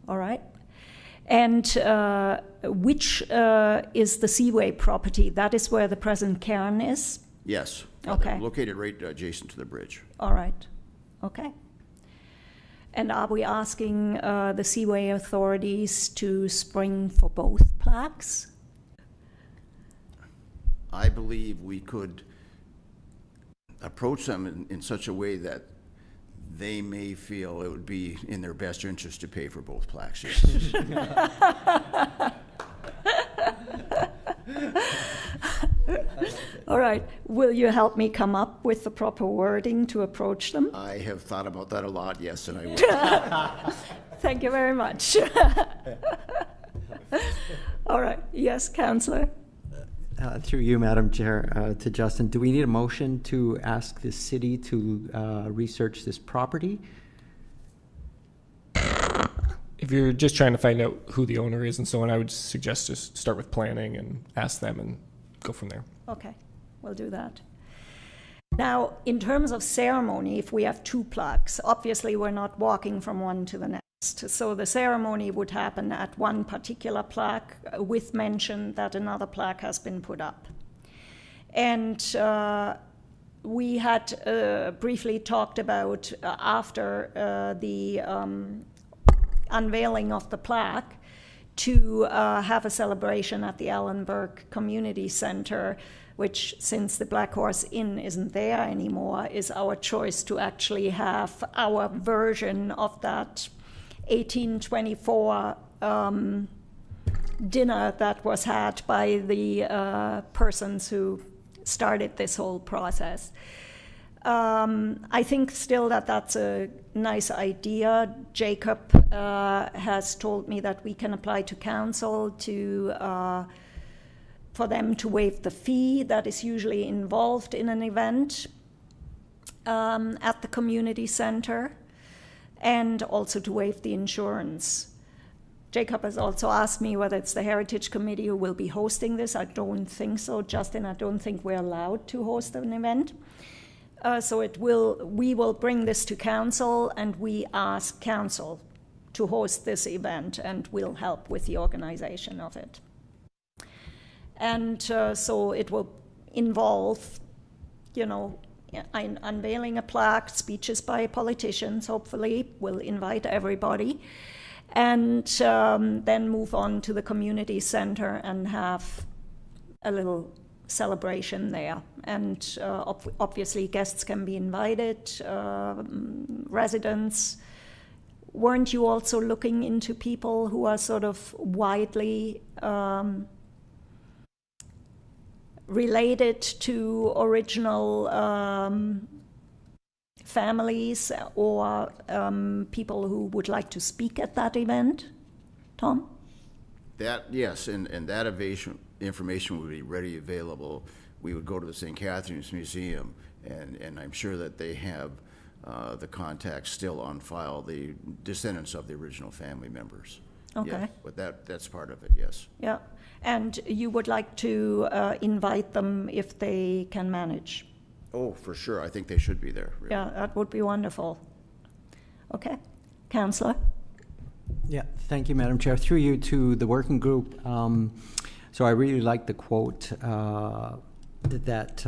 all right. And which is the Seaway property? That is where the present cairn is? Yes. Okay. Located right adjacent to the bridge. All right, okay. And are we asking the Seaway authorities to spring for both plaques? I believe we could approach them in such a way that they may feel it would be in their best interest to pay for both plaques. All right. Will you help me come up with the proper wording to approach them? I have thought about that a lot, yes, and I will. Thank you very much. All right. Yes, Councillor. Through you, Madam Chair, to Justin, do we need a motion to ask the city to research this property? If you're just trying to find out who the owner is and so on, I would suggest just start with planning and ask them and go from there. Okay, we'll do that. Now, in terms of ceremony, if we have two plaques, obviously we're not walking from one to the next. So the ceremony would happen at one particular plaque with mention that another plaque has been put up. And we had briefly talked about after the unveiling of the plaque to have a celebration at the Ellenburg Community Center, which, since the Black Horse Inn isn't there anymore, is our choice to actually have our version of that 1824 dinner that was had by the persons who started this whole process. I think still that that's a nice idea. Jacob has told me that we can apply to council for them to waive the fee that is usually involved in an event at the community center, and also to waive the insurance. Jacob has also asked me whether it's the Heritage Committee who will be hosting this. I don't think so, Justin. I don't think we're allowed to host an event. So we will bring this to council, and we ask council to host this event, and we'll help with the organization of it. And so it will involve, unveiling a plaque, speeches by politicians, hopefully. We'll invite everybody. And then move on to the community center and have a little celebration there. And obviously guests can be invited, residents. Weren't you also looking into people who are sort of widely related to original families, or people who would like to speak at that event? Tom? Yes, and that information would be ready available. We would go to the St. Catharines Museum, and I'm sure that they have the contacts still on file, the descendants of the original family members. Okay. Yeah, but that's part of it, yes. Yeah, and you would like to invite them if they can manage? Oh, for sure. I think they should be there. Really. Yeah, that would be wonderful. Okay. Councillor? Yeah, thank you, Madam Chair. Through you to the working group. So I really like the quote that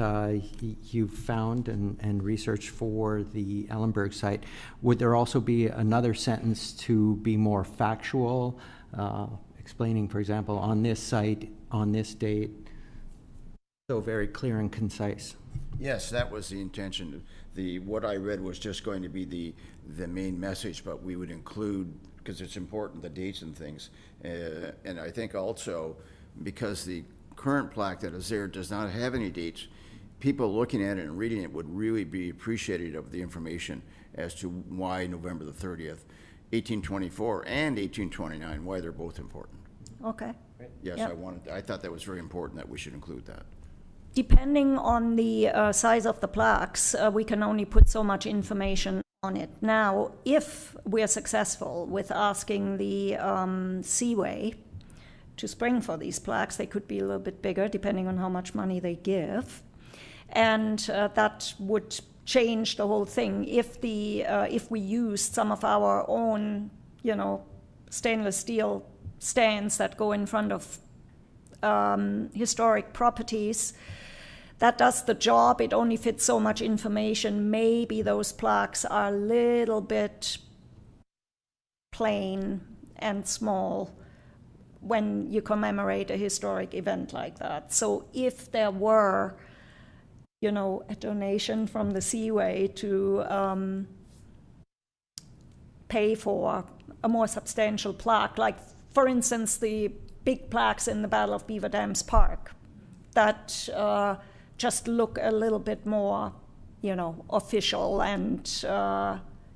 you found and researched for the Ellenberg site. Would there also be another sentence to be more factual, explaining, for example, on this site, on this date, so very clear and concise? Yes, that was the intention. What I read was just going to be the main message, but we would include, because it's important, the dates and things. And I think also, because the current plaque that is there does not have any dates, people looking at it and reading it would really be appreciative of the information as to why November the 30th, 1824 and 1829, why they're both important. Okay. Yes, yep. I thought that was very important that we should include that. Depending on the size of the plaques, we can only put so much information on it. Now, if we're successful with asking the Seaway to spring for these plaques, they could be a little bit bigger depending on how much money they give, and that would change the whole thing. If we used some of our own, stainless steel stands that go in front of historic properties, that does the job. It only fits so much information. Maybe those plaques are a little bit plain and small when you commemorate a historic event like that. So if there were, a donation from the Seaway to pay for a more substantial plaque, like, for instance, the big plaques in the Battle of Beaver Dams Park, that just look a little bit more, official and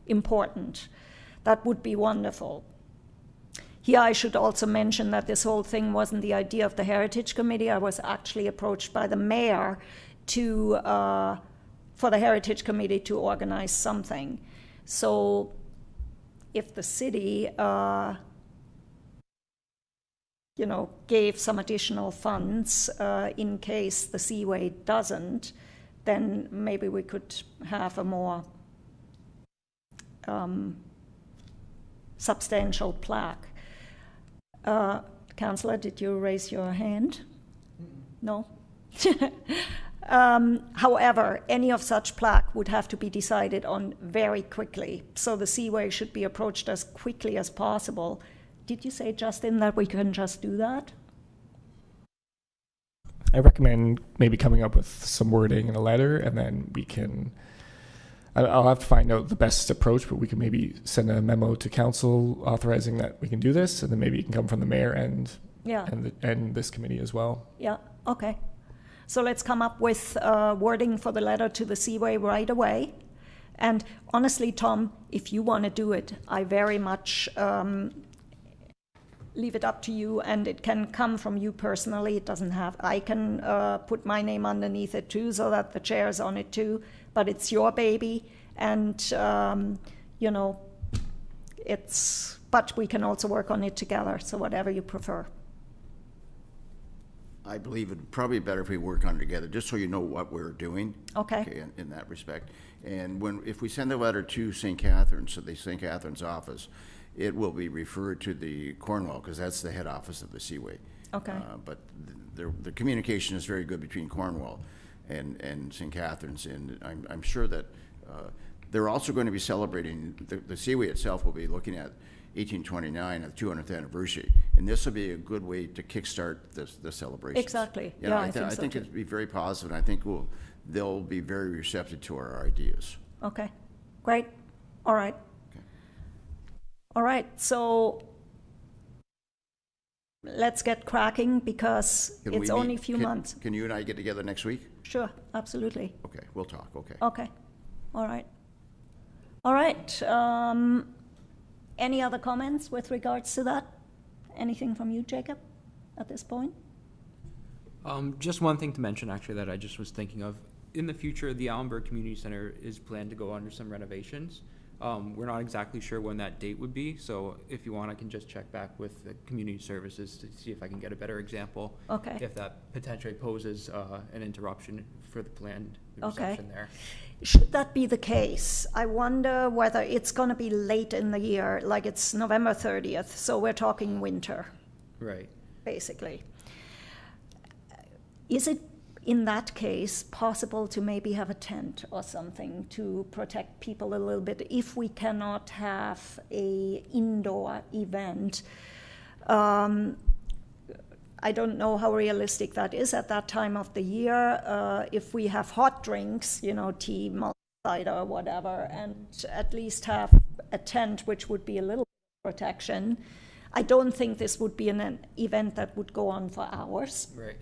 important. That would be wonderful. Here I should also mention that this whole thing wasn't the idea of the Heritage Committee. I was actually approached by the mayor for the Heritage Committee to organize something. So if the city gave some additional funds in case the Seaway doesn't, then maybe we could have a more substantial plaque. Councillor, did you raise your hand? No? However, any of such plaque would have to be decided on very quickly. So the Seaway should be approached as quickly as possible. Did you say, Justin, that we can just do that? I recommend maybe coming up with some wording in a letter, and then we can, I'll have to find out the best approach, but we can maybe send a memo to council authorizing that we can do this, and then maybe it can come from the mayor and this committee as well. Yeah, okay. So let's come up with wording for the letter to the Seaway right away. And honestly, Tom, if you want to do it, I very much leave it up to you, and it can come from you personally. It doesn't have, I can put my name underneath it too, so that the chair is on it too, but it's your baby, and but we can also work on it together, so whatever you prefer. I believe it'd probably be better if we work on it together, just so you know what we're doing. Okay. In that respect. And if we send a letter to St. Catharines, so the St. Catharines office, it will be referred to the Cornwall, because that's the head office of the Seaway. Okay. But the communication is very good between Cornwall and St. Catharines, and I'm sure that they're also going to be celebrating, the Seaway itself will be looking at 1829, the 200th anniversary. And this will be a good way to kickstart the celebration. Exactly. You know, I think it'd be very positive, and I think they'll be very receptive to our ideas. Okay, great. All right. Okay. All right, so let's get cracking because it's only a few months. Can you and I get together next week? Sure, absolutely. Okay, we'll talk, okay. Okay, all right. All right, any other comments with regards to that? Anything from you, Jacob, at this point? Just one thing to mention, actually, that I just was thinking of. In the future, the Allenberg Community Center is planned to go under some renovations. We're not exactly sure when that date would be, so if you want, I can just check back with the community services to see if I can get a better example. Okay. If that potentially poses an interruption for the planned reception there. Should that be the case, I wonder whether it's going to be late in the year, like it's November 30th, so we're talking winter. Right. Basically. Is it, in that case, possible to maybe have a tent or something to protect people a little bit if we cannot have a indoor event? I don't know how realistic that is at that time of the year. If we have hot drinks, you know, tea, malt cider, or whatever, and at least have a tent, which would be a little protection. I don't think this would be an event that would go on for hours. Right.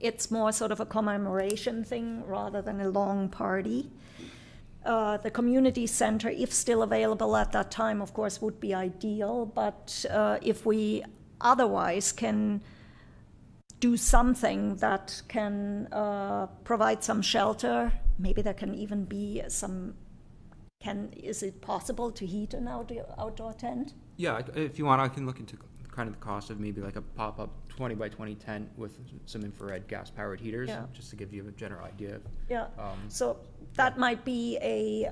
It's more sort of a commemoration thing rather than a long party. The community center, if still available at that time, of course, would be ideal, but if we otherwise can do something that can provide some shelter, maybe there can even be some, is it possible to heat an outdoor tent? Yeah, if you want, I can look into kind of the cost of maybe like a pop-up 20 by 20 tent with some infrared gas-powered heaters, just to give you a general idea. Yeah, so that might be a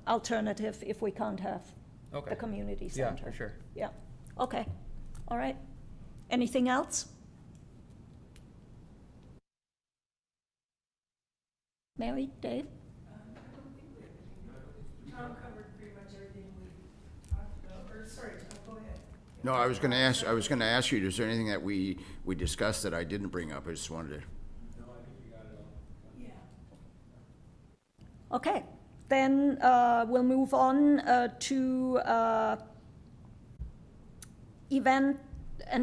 alternative if we can't have the community center. Yeah, for sure. Yeah, okay, all right. Anything else? Mary, Dave? Tom covered pretty much everything we talked about. Or sorry, Tom, go ahead. No, I was going to ask you, is there anything that we discussed that I didn't bring up? I just wanted to. No, I think you got it all. Yeah. Okay, then we'll move on to an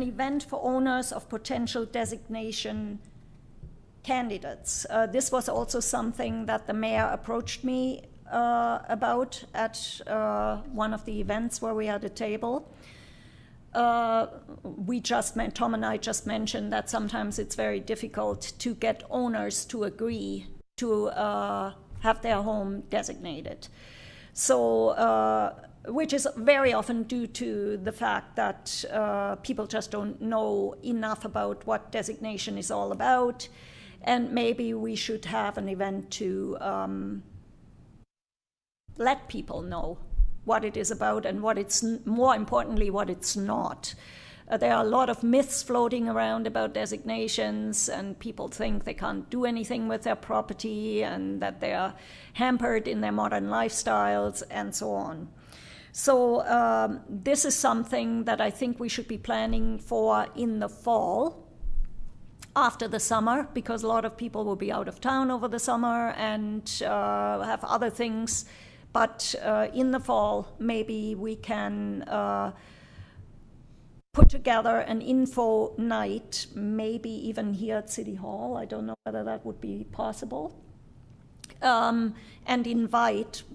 event for owners of potential designation candidates. This was also something that the mayor approached me about at one of the events where we had a table. Tom and I just mentioned that sometimes it's very difficult to get owners to agree to have their home designated. So, which is very often due to the fact that people just don't know enough about what designation is all about. And maybe we should have an event to let people know what it is about and what it's, more importantly, what it's not. There are a lot of myths floating around about designations, and people think they can't do anything with their property and that they are hampered in their modern lifestyles and so on. So this is something that I think we should be planning for in the fall, after the summer, because a lot of people will be out of town over the summer and have other things. But in the fall, maybe we can put together an info night, maybe even here at City Hall. I don't know whether that would be possible. And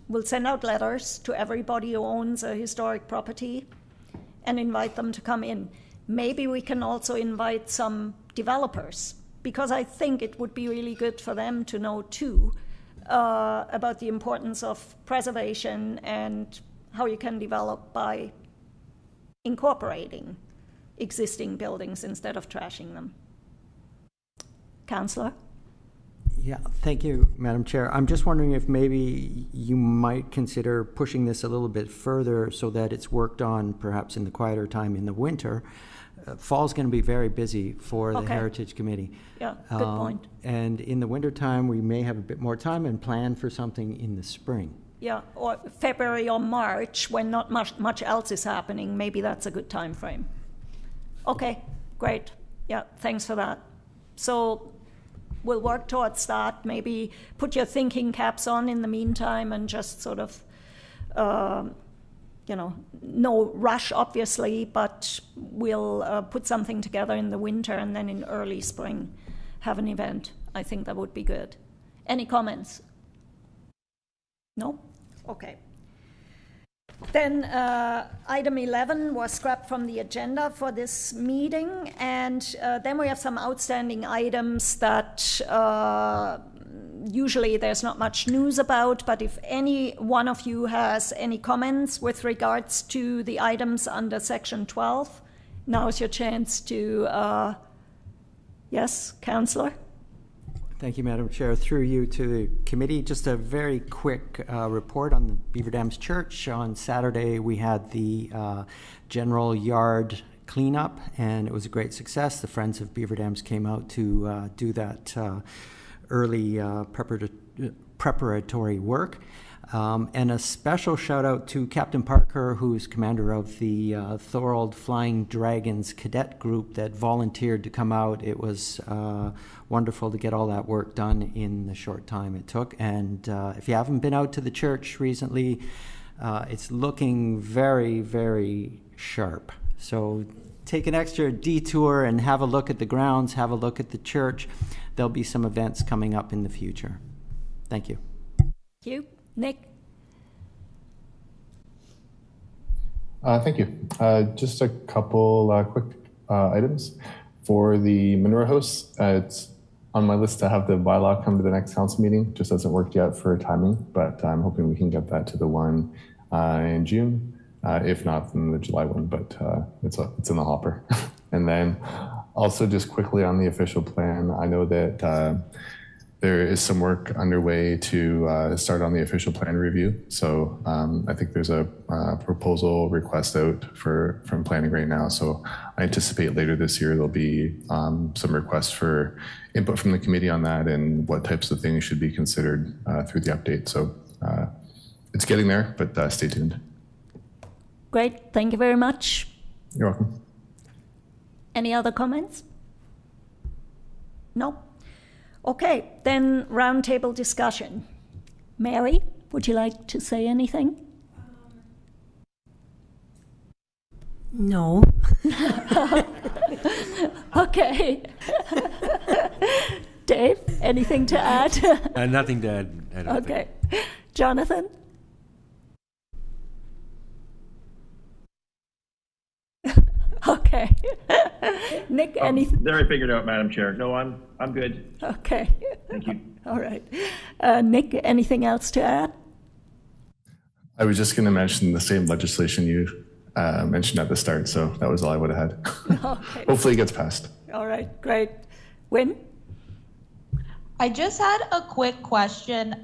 we'll send out letters to everybody who owns a historic property and invite them to come in. Maybe we can also invite some developers, because I think it would be really good for them to know too about the importance of preservation and how you can develop by incorporating existing buildings instead of trashing them. Councillor? Yeah, thank you, Madam Chair. I'm just wondering if maybe you might consider pushing this a little bit further so that it's worked on perhaps in the quieter time in the winter. Fall's going to be very busy for the Heritage Committee. Yeah, good point. And in the wintertime, we may have a bit more time and plan for something in the spring. Yeah, or February or March when not much else is happening. Maybe that's a good time frame. Okay, great. Yeah, thanks for that. So we'll work towards that. Maybe put your thinking caps on in the meantime and just sort of, no rush, obviously, but we'll put something together in the winter and then in early spring have an event. I think that would be good. Any comments? No? Okay. Then item 11 was scrapped from the agenda for this meeting, and then we have some outstanding items that usually there's not much news about, but if any one of you has any comments with regards to the items under section 12, now's your chance to, yes, Councillor? Thank you, Madam Chair. Through you to the committee, just a very quick report on the Beaver Dams Church. On Saturday, we had the general yard cleanup, and it was a great success. The Friends of Beaver Dams came out to do that early preparatory work. And a special shout out to Captain Parker, who's commander of the Thorold Flying Dragons cadet group that volunteered to come out. It was wonderful to get all that work done in the short time it took. And if you haven't been out to the church recently, it's looking very, very sharp. So take an extra detour and have a look at the grounds, have a look at the church. There'll be some events coming up in the future. Thank you. Thank you. Nick? Thank you. Just a couple quick items. For the manure house, it's on my list to have the bylaw come to the next council meeting. Just hasn't worked yet for timing, but I'm hoping we can get that to the one in June. If not, then the July one, but it's in the hopper. And then also just quickly on the official plan, I know that there is some work underway to start on the official plan review. So I think there's a proposal request out from planning right now. So I anticipate later this year there'll be some requests for input from the committee on that and what types of things should be considered through the update. So it's getting there, but stay tuned. Great, thank you very much. You're welcome. Any other comments? No? Okay, then roundtable discussion. Mary, would you like to say anything? No. Okay. Dave, anything to add? Nothing to add. I don't okay. Jonathan? Okay. Nick, anything? There, I figured out, Madam Chair. No, I'm good. Okay. Thank you. All right. Nick, anything else to add? I was just going to mention the same legislation you mentioned at the start, so that was all I would have had. Okay. Hopefully it gets passed. All right, great. Wynn? I just had a quick question.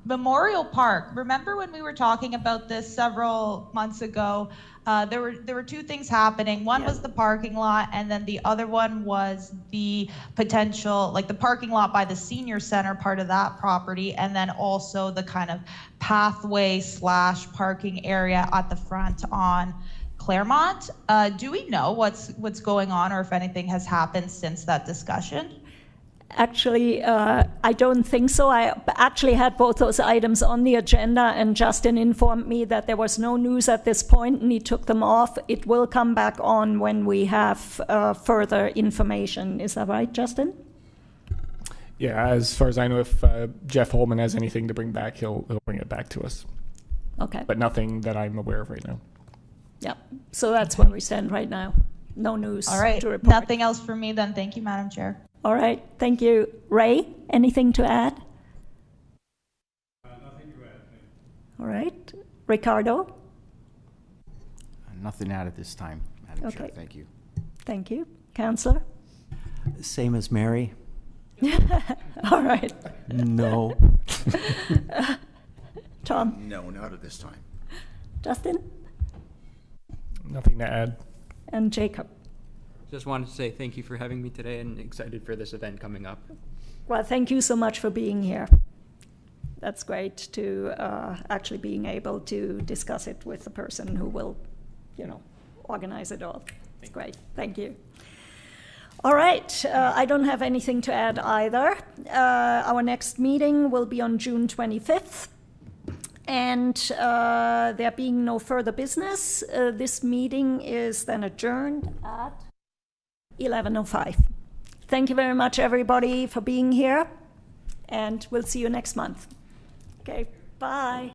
Memorial Park, remember when we were talking about this several months ago? There were two things happening. One was the parking lot, and then the other one was the potential, like the parking lot by the senior center part of that property, and then also the kind of pathway / parking area at the front on Claremont. Do we know what's going on, or if anything has happened since that discussion? Actually, I don't think so. I actually had both those items on the agenda, and Justin informed me that there was no news at this point, and he took them off. It will come back on when we have further information. Is that right, Justin? Yeah, as far as I know, if Jeff Holman has anything to bring back, he'll bring it back to us. Okay. But nothing that I'm aware of right now. Yeah, so that's where we stand right now. No news All right. to report. Nothing else from me then. Thank you, Madam Chair. All right, thank you. Ray, anything to add? Nothing to add. All right. Ricardo? Nothing to add at this time, Madam Chair. Thank you. Thank you. Councillor? Same as Mary. All right. No. Tom? No, not at this time. Justin? Nothing to add. And Jacob? Just wanted to say thank you for having me today and excited for this event coming up. Well, thank you so much for being here. that's great to actually being able to discuss it with the person who will, organize it all. It's great. Thank you. All right. I don't have anything to add either. Our next meeting will be on June 25th. And there being no further business, this meeting is then adjourned at 11:05. Thank you very much, everybody, for being here. And we'll see you next month. Okay, bye.